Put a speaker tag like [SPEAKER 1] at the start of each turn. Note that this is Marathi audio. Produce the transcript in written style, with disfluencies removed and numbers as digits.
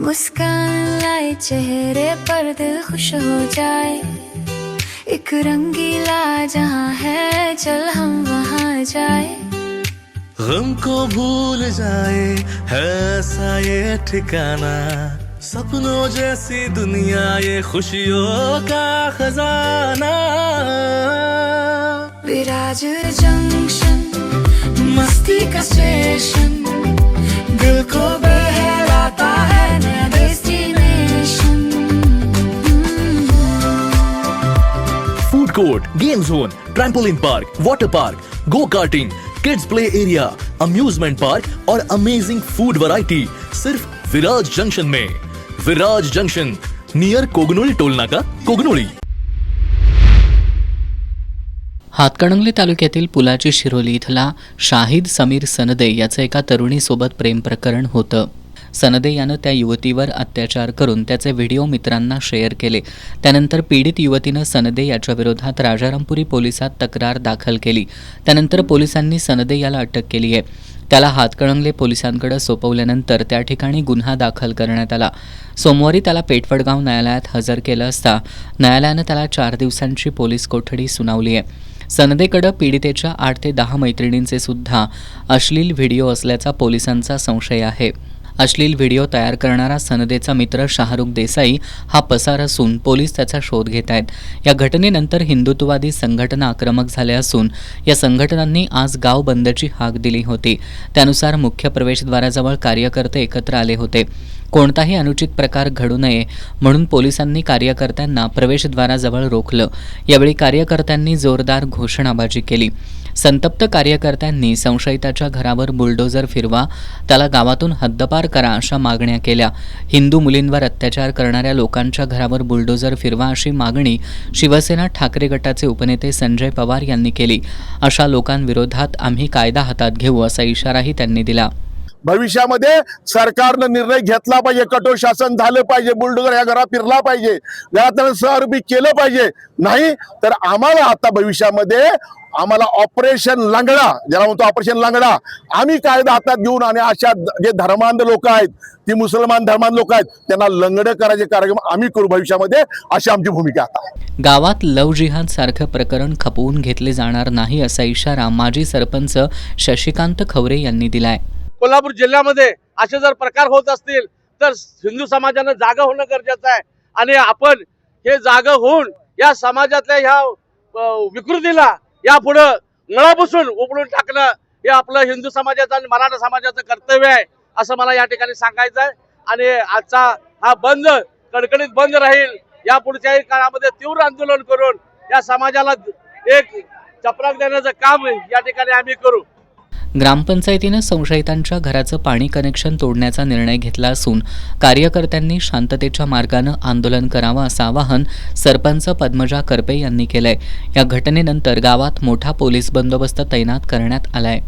[SPEAKER 1] मुस्कान लाए चेहरे पर दिल खुश हो जाए, एक रंगीला जहां है चल हम वहां जाए।
[SPEAKER 2] गम को भूल जाए है ऐसा ये ठिकाना, सपनों जैसी दुनिया ये खुशियों का खजाना।
[SPEAKER 1] विराज जंक्शन मस्ती का स्टेशन, दिल को बहलाता है नया destination.
[SPEAKER 3] Food court, game zone, trampoline park, water park, go karting, kids play area, amusement park और अमेजिंग फूड वैरायटी सिर्फ विराज जंक्शन में। Viraj junction near Kognoli toll नाका, कोगनोळी।
[SPEAKER 4] हातकणंगले तालुक्यातील पुलाची शिरोली इथला शाहिद समीर सनदे याचं एका तरुणीसोबत प्रेम प्रकरण होतं। सनदे यानं त्या युवतीवर अत्याचार करून त्याचे व्हिडिओ मित्रांना शेअर केले। त्यानंतर पीडित युवतीनं सनदे याच्या विरोधात राजारामपुरी पोलिसात तक्रार दाखल केली। त्यानंतर पोलिसांनी सनदे याला अटक केली आहे। त्याला हातकणंगले पोलिसांकडे सोपवल्यानंतर त्या ठिकाणी गुन्हा दाखल करण्यात आला। सोमवारी त्याला पेठवडगाव न्यायालयात हजर केलं असता न्यायालयानं त्याला 4 दिवसांची पोलीस कोठडी सुनावली आहे। सनदेकडे पीडितेच्या 8 ते 10 मैत्रिणींचे सुद्धा अश्लील व्हिडिओ असल्याचा पोलिसांचा संशय आहे। अश्लील व्हिडिओ तयार करणारा सनदेचा मित्र शाहरुख देसाई हा पसार असून पोलीस त्याचा शोध घेत आहेत। या घटनेनंतर हिंदुत्ववादी संघटना आक्रमक झाल्या असून या संघटनांनी आज गाव बंदची हाक दिली होती। त्यानुसार मुख्य प्रवेशद्वाराजवळ कार्यकर्ते एकत्र आले होते। कोणताही अनुचित प्रकार घडू नये म्हणून पोलिसांनी कार्यकर्त्यांना प्रवेशद्वाराजवळ रोखलं। यावेळी कार्यकर्त्यांनी जोरदार घोषणाबाजी केली। संतप्त कार्यकर्त्यांनी संशयिताच्या घरावर बुलडोझर फिरवा, त्याला गावातून हद्दपार करा अशा मागण्या केल्या। हिंदू मुलींवर अत्याचार करणाऱ्या लोकांच्या घरावर बुलडोझर फिरवा अशी मागणी शिवसेना ठाकरे गटाचे उपनेते संजय पवार यांनी केली। अशा लोकांविरोधात आम्ही कायदा हातात घेऊ असा इशाराही त्यांनी दिला।
[SPEAKER 5] भविष्यामध्ये सरकारनं निर्णय घेतला पाहिजे, कठोर शासन झालं पाहिजे, बुलडोझर या घरात फिरला पाहिजे, घरात सहरूपी केलं पाहिजे। नाही तर आम्हाला आता भविष्यामध्ये आम्हाला ऑपरेशन लंगडा, ज्याला म्हणतो ऑपरेशन लंगडा, आम्ही कायदा हातात घेऊन आणि अशा जे धर्मांध लोक आहेत, ती मुसलमान धर्मांध लोक आहेत, त्यांना लंगडं करायचे कार्यक्रम आम्ही करू भविष्यामध्ये, अशी आमची भूमिका आहे।
[SPEAKER 4] गावात लव जिहाद सारखं प्रकरण खपवून घेतले जाणार नाही असा इशारा माजी सरपंच शशिकांत खवरे यांनी दिलाय।
[SPEAKER 6] कोल्हापूर जिल्ह्यामध्ये असे जर प्रकार होत असतील तर हिंदू समाजानं जागा होणं गरजेचं आहे आणि आपण हे जागा होऊन या समाजातल्या ह्या विकृतीला यापुढं मळापासून उपडून टाकणं हे आपलं हिंदू समाजाचं आणि मराठा समाजाचं कर्तव्य आहे असं मला या ठिकाणी सांगायचं आहे। आणि आजचा हा बंद कडकडीत बंद राहील। या पुढच्याही काळामध्ये तीव्र आंदोलन करून या समाजाला एक चपराक देण्याचं काम या ठिकाणी आम्ही करू।
[SPEAKER 4] ग्रामपंचायतीनं संशयितांच्या घराचं पाणी कनेक्शन तोडण्याचा निर्णय घेतला असून कार्यकर्त्यांनी शांततेच्या मार्गानं आंदोलन करावं असं आवाहन सरपंच पद्मजा करपे यांनी केलंय। या घटनेनंतर गावात मोठा पोलीस बंदोबस्त तैनात करण्यात आलाय।